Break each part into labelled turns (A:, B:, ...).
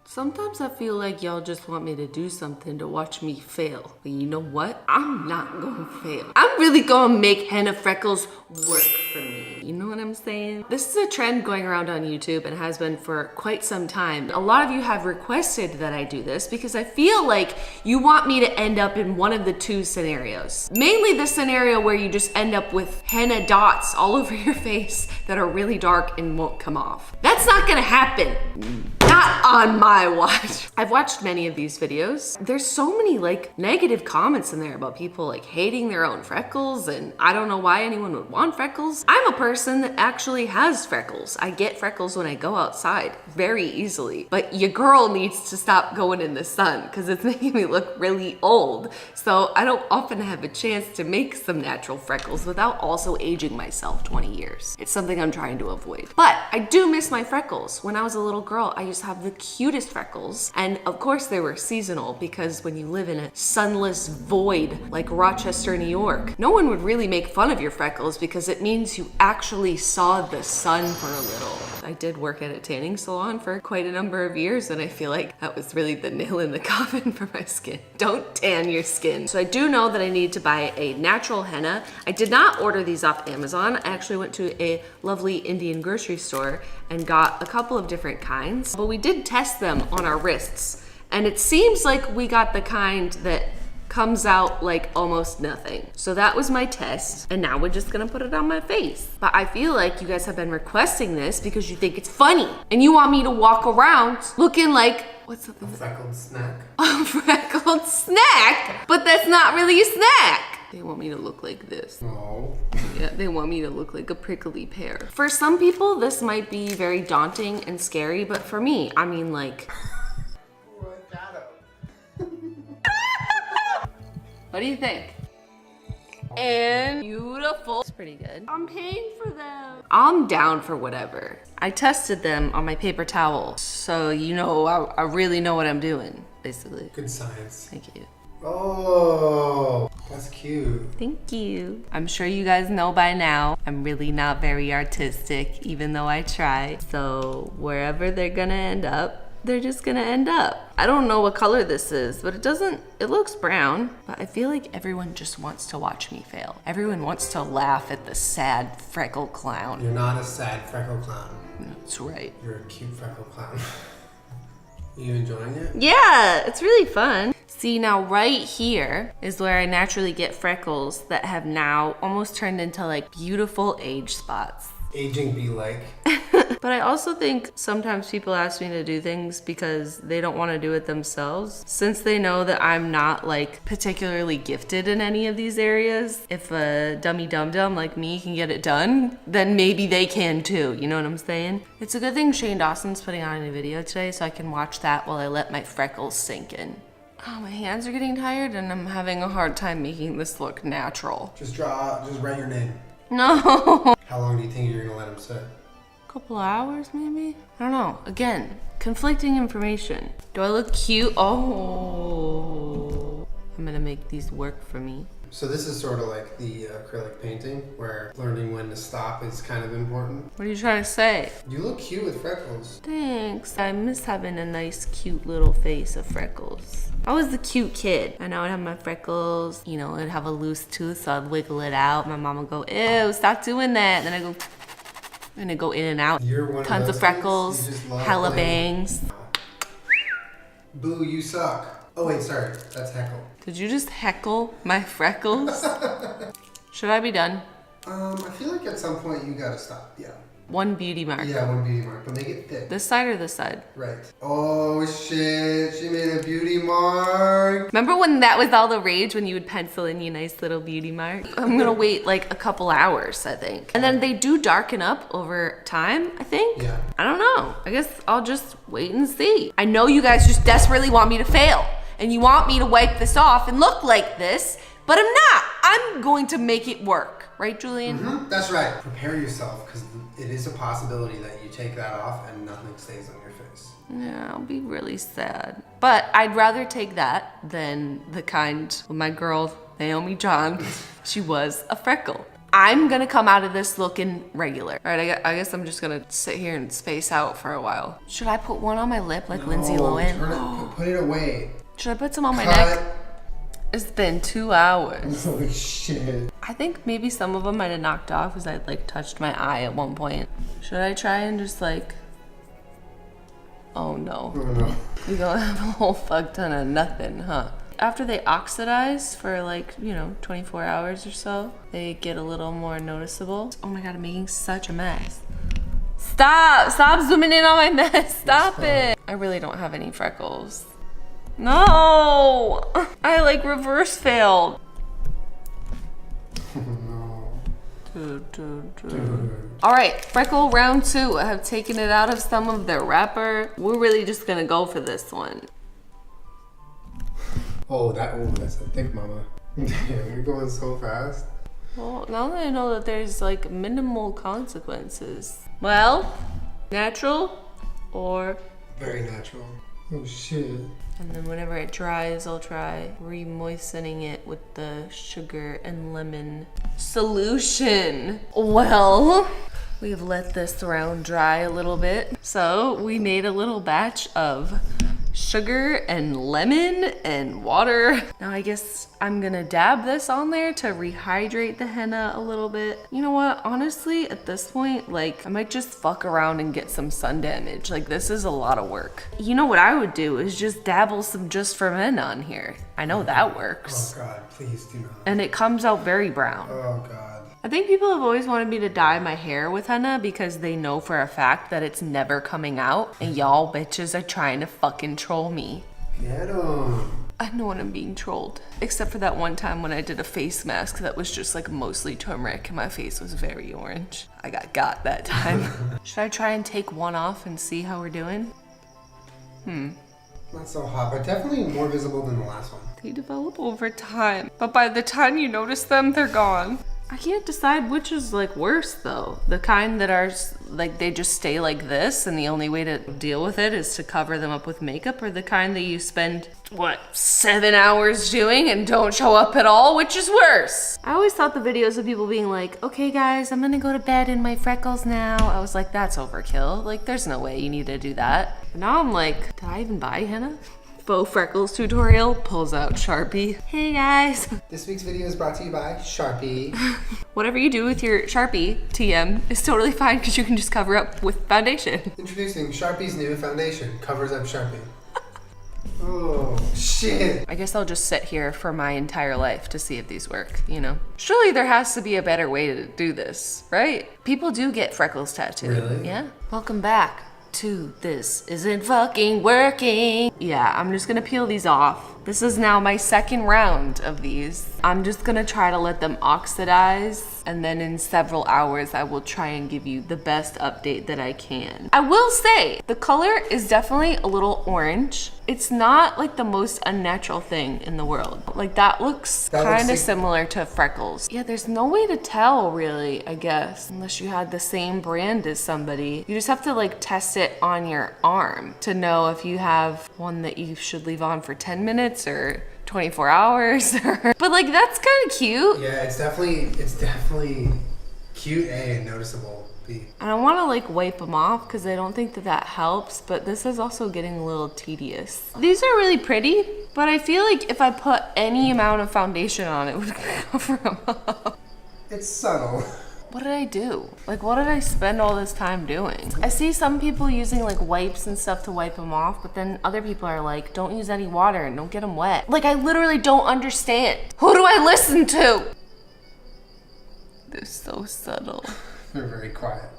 A: Sometimes I feel like y'all just want me to do something to watch me fail. But you know what? I'm not gonna fail. I'm really gonna make henna freckles work for me. You know what I'm saying? This is a trend going around on YouTube and has been for quite some time. A lot of you have requested that I do this because I feel like you want me to end up in one of the two scenarios. Mainly the scenario where you just end up with henna dots all over your face that are really dark and won't come off. That's not gonna happen. Not on my watch. I've watched many of these videos. There's so many like negative comments in there about people like hating their own freckles, and I don't know why anyone would want freckles. I'm a person that actually has freckles. I get freckles when I go outside very easily, but your girl needs to stop going in the sun because it's making me look really old. So I don't often have a chance to make some natural freckles without also aging myself 20 years. It's something I'm trying to avoid. But I do miss my freckles. When I was a little girl, I used to have the cutest freckles. And of course they were seasonal because when you live in a sunless void like Rochester, New York, no one would really make fun of your freckles because it means you actually saw the sun for a little. I did work at a tanning salon for quite a number of years and I feel like that was really the nail in the coffin for my skin. Don't tan your skin. So I do know that I need to buy a natural henna. I did not order these off Amazon. I actually went to a lovely Indian grocery store and got a couple of different kinds, but we did test them on our wrists. And it seems like we got the kind that comes out like almost nothing. So that was my test, and now we're just gonna put it on my face. But I feel like you guys have been requesting this because you think it's funny, and you want me to walk around looking like, what's up?
B: A freckled snack.
A: A freckled snack? But that's not really a snack. They want me to look like this.
B: No.
A: Yeah, they want me to look like a prickly pear. For some people, this might be very daunting and scary, but for me, I mean like... What do you think? And beautiful. It's pretty good. I'm paying for them. I'm down for whatever. I tested them on my paper towel, so you know I really know what I'm doing, basically.
B: Good science.
A: Thank you.
B: Oh, that's cute.
A: Thank you. I'm sure you guys know by now, I'm really not very artistic, even though I try. So wherever they're gonna end up, they're just gonna end up. I don't know what color this is, but it looks brown, but I feel like everyone just wants to watch me fail. Everyone wants to laugh at the sad freckle clown.
B: You're not a sad freckle clown.
A: That's right.
B: You're a cute freckle clown. Are you enjoying it?
A: Yeah, it's really fun. See, now right here is where I naturally get freckles that have now almost turned into like beautiful age spots.
B: Aging be like.
A: But I also think sometimes people ask me to do things because they don't want to do it themselves. Since they know that I'm not like particularly gifted in any of these areas, if a dummy dum-dum like me can get it done, then maybe they can too, you know what I'm saying? It's a good thing Shane Dawson's putting on a video today so I can watch that while I let my freckles sink in. Oh, my hands are getting tired and I'm having a hard time making this look natural.
B: Just write your name.
A: No.
B: How long do you think you're gonna let him sit?
A: Couple hours maybe? I don't know. Again, conflicting information. Do I look cute? Oh, I'm gonna make these work for me.
B: So this is sort of like the acrylic painting where learning when to stop is kind of important.
A: What are you trying to say?
B: You look cute with freckles.
A: Thanks. I miss having a nice cute little face of freckles. I was the cute kid. I know I'd have my freckles, you know, I'd have a loose tooth so I'd wiggle it out. My mom would go, ew, stop doing that. Then I go, I'm gonna go in and out.
B: You're one
A: Tons of freckles, hella bangs.
B: Boo, you suck. Oh wait, sorry, that's heckle.
A: Did you just heckle my freckles? Should I be done?
B: I feel like at some point you gotta stop, yeah.
A: One beauty mark.
B: Yeah, one beauty mark, but make it thick.
A: This side or this side?
B: Right. Oh shit, she made a beauty mark.
A: Remember when that was all the rage, when you would pencil in your nice little beauty mark? I'm gonna wait like a couple hours, I think. And then they do darken up over time, I think.
B: Yeah.
A: I don't know. I guess I'll just wait and see. I know you guys just desperately want me to fail and you want me to wipe this off and look like this, but I'm not. I'm going to make it work. Right, Julian?
B: Mm-hmm. That's right. Prepare yourself, because it is a possibility that you take that off and nothing stays on your face.
A: Yeah, I'll be really sad. But I'd rather take that than the kind with my girl, Naomi John. She was a freckle. I'm gonna come out of this looking regular. All right, I guess I'm just gonna sit here and space out for a while. Should I put one on my lip like Lindsay Lohan?
B: Put it away.
A: Should I put some on my neck? It's been 2 hours.
B: Holy shit.
A: I think maybe some of them might have knocked off because I like touched my eye at one point. Should I try and just like, oh no.
B: Oh no.
A: You're gonna have a whole fuck ton of nothing, huh? After they oxidize for like, 24 hours or so, they get a little more noticeable. Oh my God, I'm making such a mess. Stop zooming in on my mess, stop it. I really don't have any freckles. No, I like reverse failed.
B: No.
A: All right, freckle round 2. I have taken it out of some of the wrapper. We're really just gonna go for this one.
B: Oh, that's a thick mama. Damn, you're going so fast.
A: Well, now that I know that there's like minimal consequences. Well, natural or?
B: Very natural. Oh shit.
A: And then whenever it dries, I'll try re-moistening it with the sugar and lemon solution. Well, we've let this round dry a little bit. So we made a little batch of sugar and lemon and water. Now I guess I'm gonna dab this on there to rehydrate the henna a little bit. You know what, honestly, at this point, like I might just fuck around and get some sun damage. Like this is a lot of work. You know what I would do is just dabble some Just for Men on here. I know that works.
B: Oh God, please do not.
A: And it comes out very brown.
B: Oh God.
A: I think people have always wanted me to dye my hair with henna because they know for a fact that it's never coming out and y'all bitches are trying to fucking troll me.
B: Get 'em.
A: I know when I'm being trolled. Except for that one time when I did a face mask that was just like mostly turmeric and my face was very orange. I got that time. Should I try and take one off and see how we're doing?
B: Not so hot, but definitely more visible than the last one.
A: They develop over time, but by the time you notice them, they're gone. I can't decide which is like worse though. The kind that are like they just stay like this and the only way to deal with it is to cover them up with makeup, or the kind that you spend, 7 hours doing and don't show up at all, which is worse. I always thought the videos of people being like, okay guys, I'm gonna go to bed in my freckles now. I was like, that's overkill. Like there's no way you need to do that. But now I'm like, did I even buy henna? Faux freckles tutorial, pulls out Sharpie. Hey guys.
B: This week's video is brought to you by Sharpie.
A: Whatever you do with your Sharpie, TM, is totally fine because you can just cover up with foundation.
B: Introducing Sharpie's new foundation. Covers up Sharpie. Oh, shit.
A: I guess I'll just sit here for my entire life to see if these work, Surely there has to be a better way to do this, right? People do get freckles tattooed.
B: Really?
A: Yeah. Welcome back to This Isn't Fucking Working. Yeah, I'm just gonna peel these off. This is now my second round of these. I'm just gonna try to let them oxidize, and then in several hours I will try and give you the best update that I can. I will say, the color is definitely a little orange. It's not like the most unnatural thing in the world. Like that looks kind of similar to freckles. Yeah, there's no way to tell really, I guess, unless you had the same brand as somebody. You just have to like test it on your arm to know if you have one that you should leave on for 10 minutes or 24 hours. But like that's kind of cute.
B: Yeah, it's definitely cute A and noticeable B.
A: I don't want to like wipe them off because I don't think that helps, but this is also getting a little tedious. These are really pretty, but I feel like if I put any amount of foundation on it would cover them up.
B: It's subtle.
A: What did I do? Like, what did I spend all this time doing? I see some people using like wipes and stuff to wipe them off, but then other people are like, don't use any water and don't get them wet. Like, I literally don't understand. Who do I listen to? They're so subtle.
B: They're very quiet.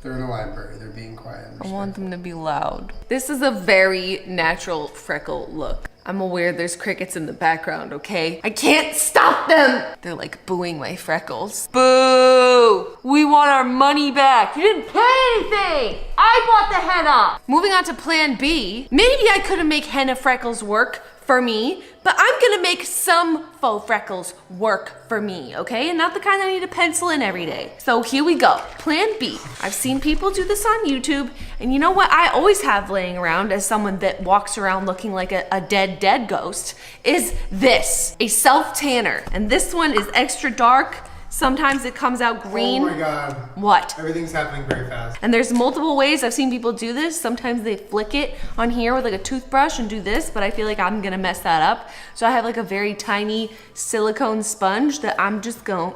B: They're in the library. They're being quiet.
A: I want them to be loud. This is a very natural freckle look. I'm aware there's crickets in the background, okay? I can't stop them! They're like booing my freckles. Boo! We want our money back. You didn't pay anything! I bought the henna! Moving on to plan B. Maybe I couldn't make henna freckles work for me, but I'm gonna make some faux freckles work for me, okay? And not the kind that I need to pencil in every day. So here we go, plan B. I've seen people do this on YouTube, and you know what I always have laying around as someone that walks around looking like a dead ghost, is this, a self-tanner. And this one is extra dark, Sometimes it comes out green.
B: Oh my God.
A: What?
B: Everything's happening very fast.
A: And there's multiple ways I've seen people do this. Sometimes they flick it on here with like a toothbrush and do this, but I feel like I'm gonna mess that up. So I have like a very tiny silicone sponge that I'm just going.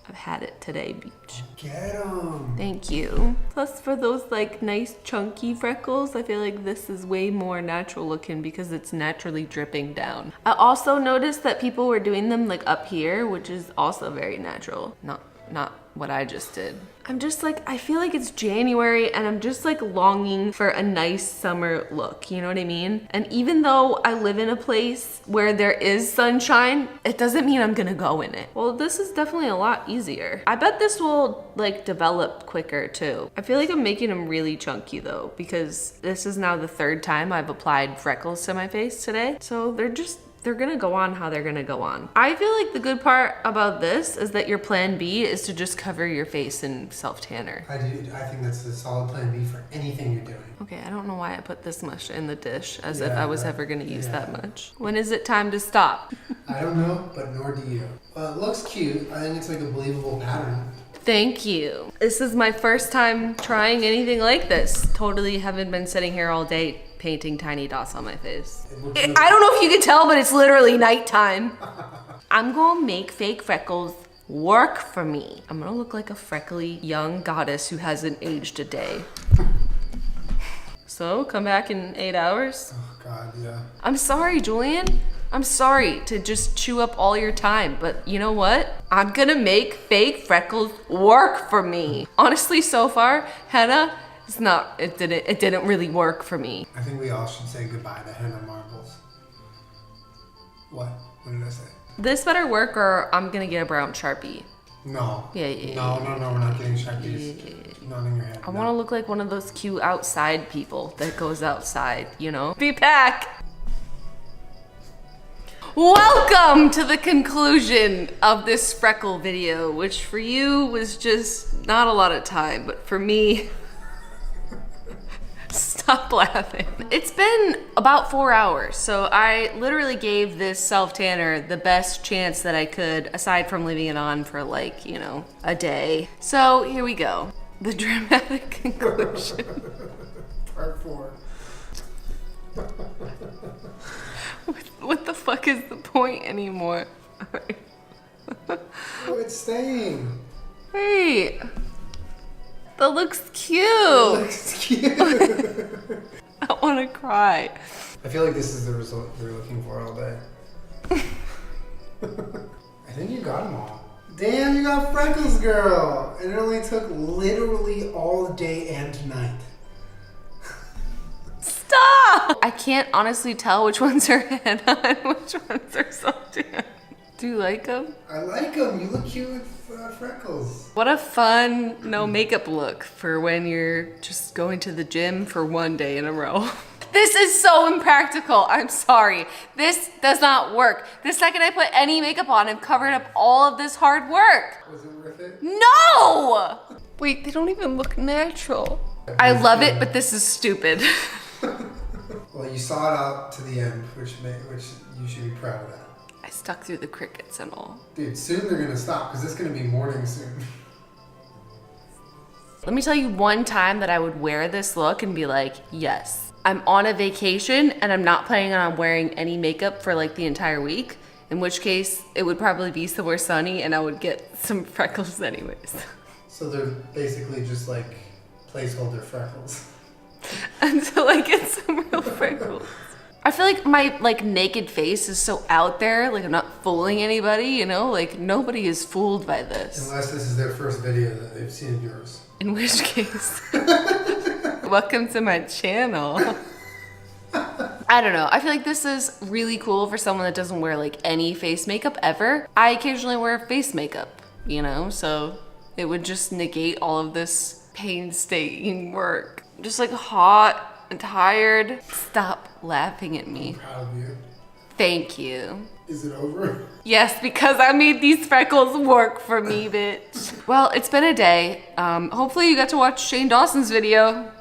A: I've had it today, Beach.
B: Get 'em.
A: Thank you. Plus for those like nice chunky freckles, I feel like this is way more natural looking because it's naturally dripping down. I also noticed that people were doing them like up here, which is also very natural. Not what I just did. I'm just like, I feel like it's January and I'm just like longing for a nice summer look, you know what I mean? And even though I live in a place where there is sunshine, it doesn't mean I'm gonna go in it. Well, this is definitely a lot easier. I bet this will like develop quicker too. I feel like I'm making them really chunky though, because this is now the third time I've applied freckles to my face today. So they're gonna go on how they're gonna go on. I feel like the good part about this is that your plan B is to just cover your face in self-tanner.
B: I think that's a solid plan B for anything you're doing.
A: Okay, I don't know why I put this much in the dish as if I was ever gonna use that much. When is it time to stop?
B: I don't know, but nor do you. Well, it looks cute. I think it's like a believable pattern.
A: Thank you. This is my first time trying anything like this. Totally haven't been sitting here all day painting tiny dots on my face. I don't know if you can tell, but it's literally nighttime. I'm gonna make fake freckles work for me. I'm gonna look like a freckly young goddess who hasn't aged a day. So, come back in 8 hours?
B: Oh God, yeah.
A: I'm sorry, Julian. I'm sorry to just chew up all your time, but you know what? I'm gonna make fake freckles work for me. Honestly, so far, henna, it didn't really work for me.
B: I think we all should say goodbye to henna marbles. What? What did I say?
A: This better work or I'm gonna get a brown Sharpie.
B: No.
A: Yeah.
B: No, we're not getting Sharpies. Not in your head.
A: I wanna look like one of those cute outside people that goes outside, you know? Be back! Welcome to the conclusion of this freckle video, which for you was just not a lot of time, but for me, stop laughing. It's been about 4 hours, so I literally gave this self-tanner the best chance that I could, aside from leaving it on for like, you know, a day. So here we go. The dramatic conclusion.
B: Part 4.
A: What the fuck is the point anymore?
B: Oh, it's staying.
A: Wait. That looks cute.
B: It looks cute.
A: I want to cry.
B: I feel like this is the result you were looking for all day. I think you got them all. Damn, you got freckles, girl. And it only took literally all day and night.
A: Stop! I can't honestly tell which ones are henna and which ones are self-tan. Do you like them?
B: I like them. You look cute with freckles.
A: What a fun no makeup look for when you're just going to the gym for one day in a row. This is so impractical. I'm sorry. This does not work. The second I put any makeup on, I've covered up all of this hard work.
B: Was it worth it?
A: No! Wait, they don't even look natural. I love it, but this is stupid.
B: Well, you saw it out to the end, which you should be proud of that.
A: I stuck through the crickets and all.
B: Dude, soon they're gonna stop because it's gonna be morning soon.
A: Let me tell you one time that I would wear this look and be like, yes, I'm on a vacation and I'm not planning on wearing any makeup for like the entire week. In which case, it would probably be somewhere sunny and I would get some freckles anyways.
B: So they're basically just like placeholder freckles.
A: Until I get some real freckles. I feel like my like naked face is so out there, like I'm not fooling anybody, you know? Like nobody is fooled by this.
B: Unless this is their first video that they've seen of yours.
A: In which case, welcome to my channel. I don't know. I feel like this is really cool for someone that doesn't wear like any face makeup ever. I occasionally wear face makeup, you know? So it would just negate all of this painstaking work. I'm just like hot and tired. Stop laughing at me.
B: I'm proud of you.
A: Thank you.
B: Is it over?
A: Yes, because I made these freckles work for me, bitch. Well, it's been a day. Hopefully you got to watch Shane Dawson's video.